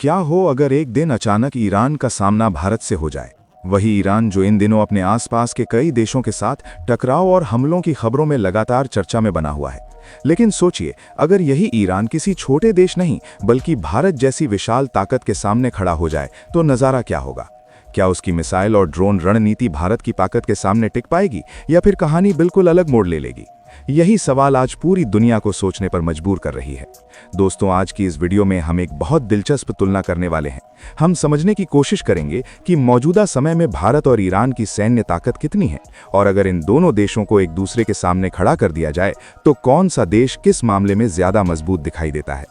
क्या हो अगर एक दिन अचानक ईरान का सामना भारत से हो जाए। वही ईरान जो इन दिनों अपने आसपास के कई देशों के साथ टकराव और हमलों की खबरों में लगातार चर्चा में बना हुआ है। लेकिन सोचिए, अगर यही ईरान किसी छोटे देश नहीं बल्कि भारत जैसी विशाल ताकत के सामने खड़ा हो जाए तो नज़ारा क्या होगा। क्या उसकी मिसाइल और ड्रोन रणनीति भारत की ताकत के सामने टिक पाएगी या फिर कहानी बिल्कुल अलग मोड़ ले लेगी। यही सवाल आज पूरी दुनिया को सोचने पर मजबूर कर रही है। दोस्तों, आज की इस वीडियो में हम एक बहुत दिलचस्प तुलना करने वाले हैं। हम समझने की कोशिश करेंगे कि मौजूदा समय में भारत और ईरान की सैन्य ताकत कितनी है, और अगर इन दोनों देशों को एक दूसरे के सामने खड़ा कर दिया जाए तो कौन सा देश किस मामले में ज्यादा मजबूत दिखाई देता है।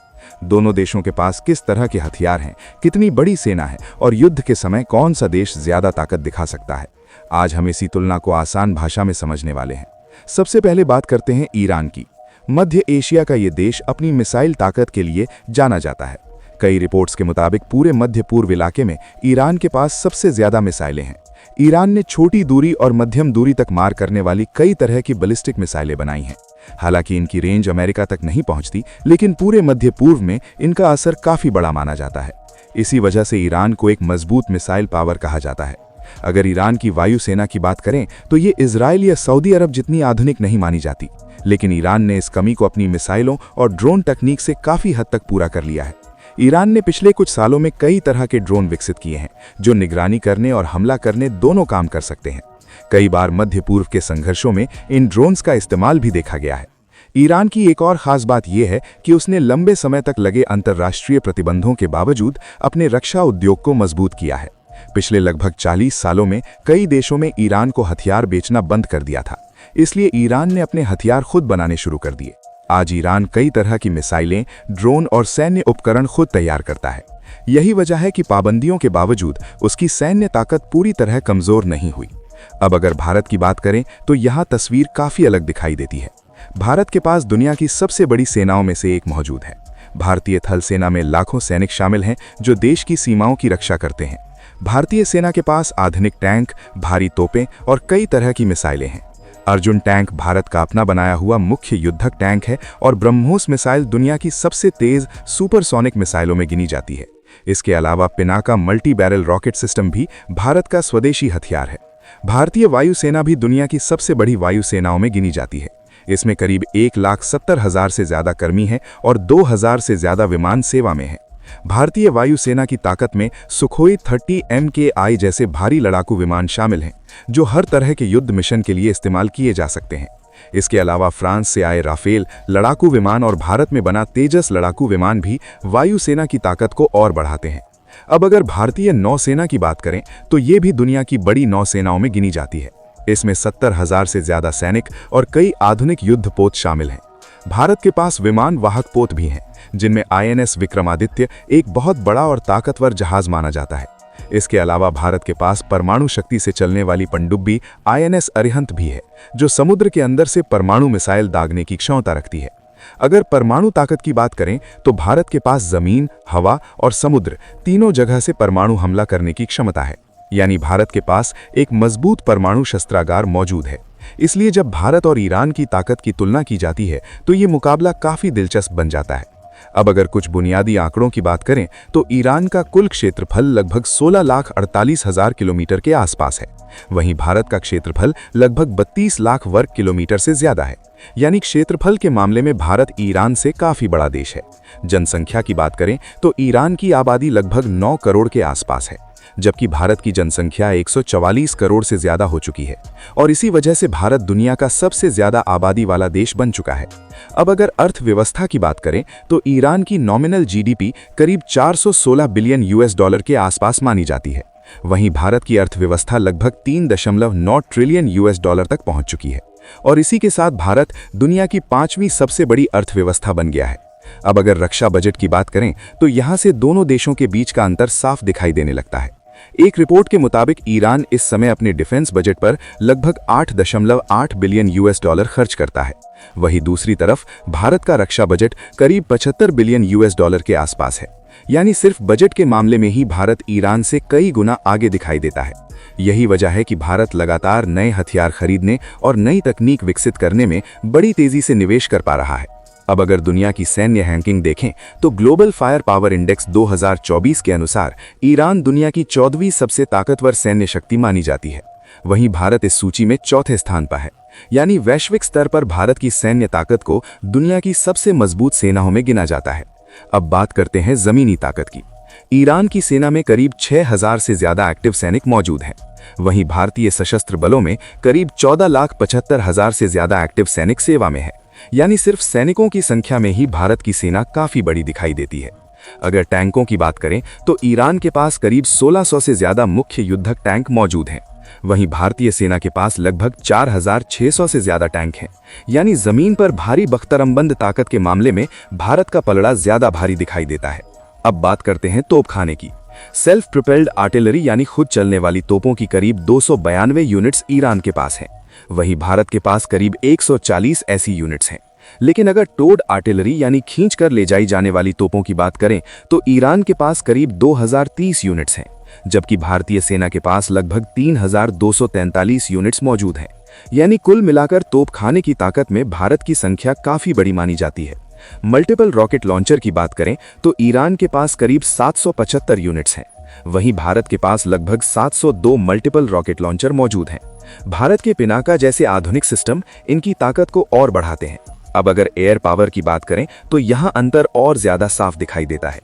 दोनों देशों के पास किस तरह के हथियार हैं, कितनी बड़ी सेना है और युद्ध के समय कौन सा देश ज्यादा ताकत दिखा सकता है। आज हम इसी तुलना को आसान भाषा में समझने वाले हैं। सबसे पहले बात करते हैं ईरान की। मध्य एशिया का ये देश अपनी मिसाइल ताकत के लिए जाना जाता है। कई रिपोर्ट्स के मुताबिक पूरे मध्य पूर्व इलाके में ईरान के पास सबसे ज्यादा मिसाइलें हैं। ईरान ने छोटी दूरी और मध्यम दूरी तक मार करने वाली कई तरह की बैलिस्टिक मिसाइलें बनाई हैं। हालांकि इनकी रेंज अमेरिका तक नहीं पहुंचती, लेकिन पूरे मध्य पूर्व में इनका असर काफी बड़ा माना जाता है। इसी वजह से ईरान को एक मजबूत मिसाइल पावर कहा जाता है। अगर ईरान की वायुसेना की बात करें तो ये इजराइल या सऊदी अरब जितनी आधुनिक नहीं मानी जाती, लेकिन ईरान ने इस कमी को अपनी मिसाइलों और ड्रोन तकनीक से काफी हद तक पूरा कर लिया है। ईरान ने पिछले कुछ सालों में कई तरह के ड्रोन विकसित किए हैं जो निगरानी करने और हमला करने दोनों काम कर सकते हैं। कई बार मध्य पूर्व के संघर्षों में इन ड्रोन्स का इस्तेमाल भी देखा गया है। ईरान की एक और खास बात यह है कि उसने लंबे समय तक लगे अंतर्राष्ट्रीय प्रतिबंधों के बावजूद अपने रक्षा उद्योग को मजबूत किया है। पिछले लगभग 40 सालों में कई देशों में ईरान को हथियार बेचना बंद कर दिया था, इसलिए ईरान ने अपने हथियार खुद बनाने शुरू कर दिए। आज ईरान कई तरह की मिसाइलें, ड्रोन और सैन्य उपकरण खुद तैयार करता है। यही वजह है कि पाबंदियों के बावजूद उसकी सैन्य ताकत पूरी तरह कमजोर नहीं हुई। अब अगर भारत की बात करें तो यहाँ तस्वीर काफी अलग दिखाई देती है। भारत के पास दुनिया की सबसे बड़ी सेनाओं में से एक मौजूद है। भारतीय थल सेना में लाखों सैनिक शामिल हैं जो देश की सीमाओं की रक्षा करते हैं। भारतीय सेना के पास आधुनिक टैंक, भारी तोपें और कई तरह की मिसाइलें हैं। अर्जुन टैंक भारत का अपना बनाया हुआ मुख्य युद्धक टैंक है और ब्रह्मोस मिसाइल दुनिया की सबसे तेज सुपरसोनिक मिसाइलों में गिनी जाती है। इसके अलावा Pinaka multi barrel rocket system भी भारत का स्वदेशी हथियार है। भारतीय वायुसेना भी दुनिया की सबसे बड़ी वायुसेनाओं में गिनी जाती है। इसमें करीब 1,70,000 से ज्यादा कर्मी हैं और 2,000 से ज्यादा विमान सेवा में हैं। भारतीय वायुसेना की ताकत में सुखोई 30 MKI जैसे भारी लड़ाकू विमान शामिल हैं जो हर तरह के युद्ध मिशन के लिए इस्तेमाल किए जा सकते हैं। इसके अलावा फ्रांस से आए राफेल लड़ाकू विमान और भारत में बना तेजस लड़ाकू विमान भी वायुसेना की ताकत को और बढ़ाते हैं। अब अगर भारतीय नौसेना की बात करें तो ये भी दुनिया की बड़ी नौसेनाओं में गिनी जाती है। इसमें 70,000 से ज्यादा सैनिक और कई आधुनिक युद्धपोत शामिल हैं। भारत के पास विमान वाहक पोत भी हैं जिनमें INS विक्रमादित्य एक बहुत बड़ा और ताकतवर जहाज माना जाता है। इसके अलावा भारत के पास परमाणु शक्ति से चलने वाली पनडुब्बी INS अरिहंत भी है जो समुद्र के अंदर से परमाणु मिसाइल दागने की क्षमता रखती है। अगर परमाणु ताकत की बात करें तो भारत के पास जमीन, हवा और समुद्र तीनों जगह से परमाणु हमला करने की क्षमता है, यानी भारत के पास एक मजबूत परमाणु शस्त्रागार मौजूद है। इसलिए जब भारत और ईरान की ताकत की तुलना की जाती है तो ये मुकाबला काफी दिलचस्प बन जाता है। अब अगर कुछ बुनियादी आंकड़ों की बात करें तो ईरान का कुल क्षेत्रफल लगभग 16,48,000 किलोमीटर के आसपास है। वहीं भारत का क्षेत्रफल लगभग 32 लाख वर्ग किलोमीटर से ज्यादा है, यानी क्षेत्रफल के मामले में भारत ईरान से काफी बड़ा देश है। जनसंख्या की बात करें तो ईरान की आबादी लगभग 9 करोड़ के आसपास है, जबकि भारत की जनसंख्या 144 करोड़ से ज्यादा हो चुकी है और इसी वजह से भारत दुनिया का सबसे ज्यादा आबादी वाला देश बन चुका है। अब अगर अर्थव्यवस्था की बात करें तो ईरान की नॉमिनल GDP करीब 416 बिलियन US$ के आसपास मानी जाती है। वहीं भारत की अर्थव्यवस्था लगभग 3.9 ट्रिलियन US$ तक पहुंच चुकी है और इसी के साथ भारत दुनिया की 5वीं सबसे बड़ी अर्थव्यवस्था बन गया है। अब अगर रक्षा बजट की बात करें तो यहां से दोनों देशों के बीच का अंतर साफ दिखाई देने लगता है। एक रिपोर्ट के मुताबिक ईरान इस समय अपने डिफेंस बजट पर लगभग 8.8 बिलियन US$ खर्च करता है। वहीं दूसरी तरफ भारत का रक्षा बजट करीब 75 बिलियन US$ के आसपास है, यानी सिर्फ बजट के मामले में ही भारत ईरान से कई गुना आगे दिखाई देता है। यही वजह है कि भारत लगातार नए हथियार खरीदने और नई तकनीक विकसित करने में बड़ी तेजी से निवेश कर पा रहा है। अब अगर दुनिया की सैन्य रैंकिंग देखें तो ग्लोबल फायर पावर इंडेक्स 2024 के अनुसार ईरान दुनिया की 14वीं सबसे ताकतवर सैन्य शक्ति मानी जाती है। वहीं भारत इस सूची में चौथे स्थान पर है। यानी वैश्विक स्तर पर भारत की सैन्य ताकत को दुनिया की सबसे मजबूत सेनाओं में गिना जाता है। अब बात करते हैं जमीनी ताकत की। ईरान की सेना में करीब 6000 से ज्यादा एक्टिव सैनिक मौजूद हैं। वहीं भारतीय सशस्त्र बलों में करीब 14,75,000 से ज्यादा एक्टिव सैनिक सेवा में है। यानी सिर्फ सैनिकों की संख्या में ही भारत की सेना काफी बड़ी दिखाई देती है। अगर टैंकों की बात करें तो ईरान के पास करीब 1600 से ज्यादा मुख्य युद्धक टैंक मौजूद हैं। वहीं भारतीय सेना के पास लगभग 4600 से ज्यादा टैंक हैं। यानी जमीन पर भारी बख्तरबंद ताकत के मामले में भारत का पलड़ा ज्यादा भारी दिखाई देता है। अब बात करते हैं तोपखाने की। सेल्फ प्रोपेल्ड आर्टिलरी यानी खुद चलने वाली तोपों की करीब 292 यूनिट्स ईरान के पास हैं। वहीं भारत के पास करीब 140 ऐसी यूनिट्स हैं। लेकिन अगर टोड आर्टिलरी यानी खींचकर ले जाई जाने वाली तोपों की बात करें तो ईरान के पास करीब 2030 यूनिट्स हैं, जबकि भारतीय सेना के पास लगभग 3243 यूनिट्स मौजूद हैं। यानी कुल मिलाकर तोपखाने की ताकत में भारत की संख्या काफी बड़ी मानी जाती है। मल्टीपल रॉकेट लॉन्चर की बात करें तो ईरान के पास करीब 775 यूनिट्स हैं। वहीं भारत के पास लगभग 702 मल्टीपल रॉकेट लॉन्चर मौजूद हैं। भारत के पिनाका जैसे आधुनिक सिस्टम इनकी ताकत को और बढ़ाते हैं। अब अगर एयर पावर की बात करें तो यहां अंतर और ज्यादा साफ दिखाई देता है।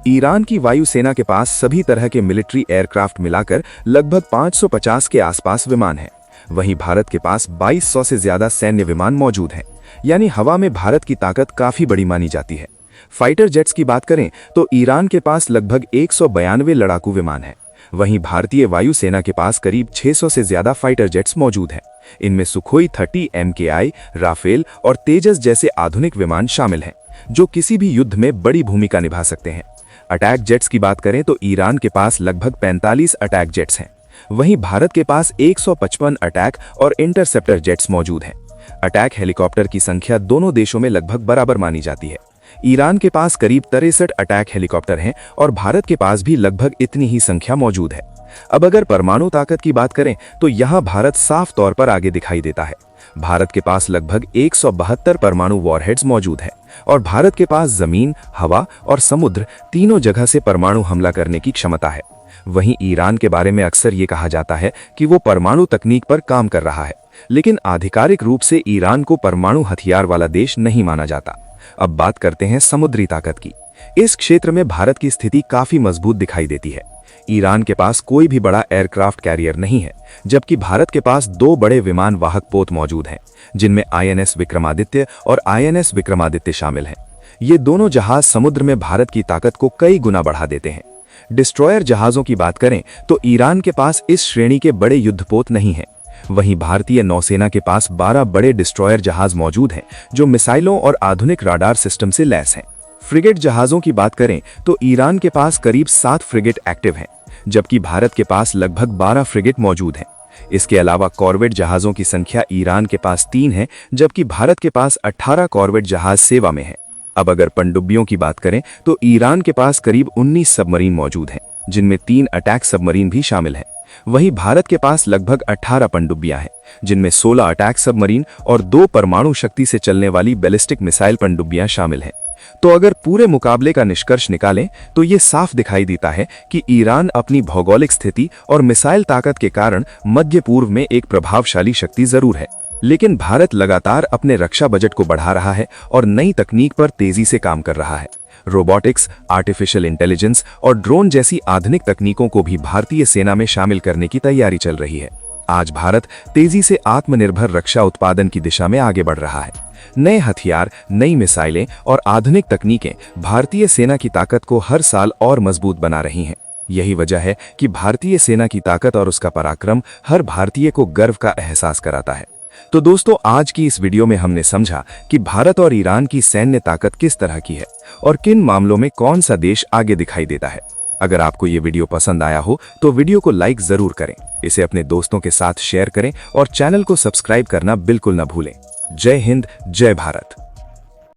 ईरान की वायुसेना के पास सभी तरह के मिलिट्री एयरक्राफ्ट मिलाकर लगभग 550 के आसपास विमान हैं। वहीं भारत के पास 2200 से ज्यादा सैन्य विमान मौजूद हैं। यानी हवा में भारत की ताकत काफी बड़ी मानी जाती है। फाइटर जेट्स की बात करें तो ईरान के पास लगभग 192 लड़ाकू विमान हैं। वहीं भारतीय वायुसेना के पास करीब 600 से ज्यादा फाइटर जेट्स मौजूद हैं। इनमें सुखोई 30 MKI, राफेल और तेजस जैसे आधुनिक विमान शामिल हैं, जो किसी भी युद्ध में बड़ी भूमिका निभा सकते हैं। अटैक जेट्स की बात करें तो ईरान के पास लगभग 45 अटैक जेट्स हैं। वहीं भारत के पास 155 अटैक और इंटरसेप्टर जेट्स मौजूद हैं। अटैक हेलीकॉप्टर की संख्या दोनों देशों में लगभग बराबर मानी जाती है। ईरान के पास करीब 63 अटैक हेलीकॉप्टर हैं और भारत के पास भी लगभग इतनी ही संख्या मौजूद है। अब अगर परमाणु ताकत की बात करें तो यहां भारत साफ तौर पर आगे दिखाई देता है। भारत के पास लगभग 172 परमाणु वॉरहेड्स मौजूद हैं और भारत के पास जमीन, हवा और समुद्र तीनों जगह से परमाणु हमला करने की क्षमता है। वहीं ईरान के बारे में अक्सर ये कहा जाता है कि वो परमाणु तकनीक पर काम कर रहा है, लेकिन आधिकारिक रूप से ईरान को परमाणु हथियार वाला देश नहीं माना जाता। अब बात करते हैं समुद्री ताकत की। इस क्षेत्र में भारत की स्थिति काफी मजबूत दिखाई देती है। ईरान के पास कोई भी बड़ा एयरक्राफ्ट कैरियर नहीं है, जबकि भारत के पास 2 बड़े विमान वाहक पोत मौजूद हैं, जिनमें INS विक्रमादित्य और INS विक्रमादित्य शामिल हैं। ये दोनों जहाज समुद्र में भारत की ताकत को कई गुना बढ़ा देते हैं। डिस्ट्रॉयर जहाजों की बात करें तो ईरान के पास इस श्रेणी के बड़े युद्धपोत नहीं हैं। वहीं भारतीय नौसेना के पास 12 बड़े डिस्ट्रॉयर जहाज मौजूद हैं, जो मिसाइलों और आधुनिक राडार सिस्टम से लैस हैं। फ्रिगेट जहाजों की बात करें तो ईरान के पास करीब 7 फ्रिगेट एक्टिव हैं, जबकि भारत के पास लगभग 12 फ्रिगेट मौजूद हैं। इसके अलावा कॉर्वेट जहाजों की संख्या ईरान के पास 3 है, जबकि भारत के पास 18 कॉर्वेट जहाज सेवा में हैं। अब अगर पनडुब्बियों की बात करें तो ईरान के पास करीब 19 सबमरीन मौजूद हैं, जिनमें 3 अटैक सबमरीन भी शामिल हैं। वहीं भारत के पास लगभग 18 पनडुब्बियां हैं, जिनमें 16 अटैक सबमरीन और 2 परमाणु शक्ति से चलने वाली बैलिस्टिक मिसाइल पनडुब्बियां शामिल हैं। तो अगर पूरे मुकाबले का निष्कर्ष निकालें तो ये साफ दिखाई देता है कि ईरान अपनी भौगोलिक स्थिति और मिसाइल ताकत के कारण मध्य पूर्व में एक प्रभावशाली शक्ति जरूर है, लेकिन भारत लगातार अपने रक्षा बजट को बढ़ा रहा है और नई तकनीक पर तेजी से काम कर रहा है। रोबोटिक्स, आर्टिफिशियल इंटेलिजेंस और ड्रोन जैसी आधुनिक तकनीकों को भी भारतीय सेना में शामिल करने की तैयारी चल रही है। आज भारत तेजी से आत्मनिर्भर रक्षा उत्पादन की दिशा में आगे बढ़ रहा है। नए हथियार, नई मिसाइलें और आधुनिक तकनीकें भारतीय सेना की ताकत को हर साल और मजबूत बना रही हैं। यही वजह है कि भारतीय सेना की ताकत और उसका पराक्रम हर भारतीय को गर्व का एहसास कराता है। तो दोस्तों, आज की इस वीडियो में हमने समझा कि भारत और ईरान की सैन्य ताकत किस तरह की है और किन मामलों में कौन सा देश आगे दिखाई देता है। अगर आपको ये वीडियो पसंद आया हो तो वीडियो को लाइक जरूर करें, इसे अपने दोस्तों के साथ शेयर करें और चैनल को सब्सक्राइब करना बिल्कुल न भूलें। जय हिंद, जय भारत।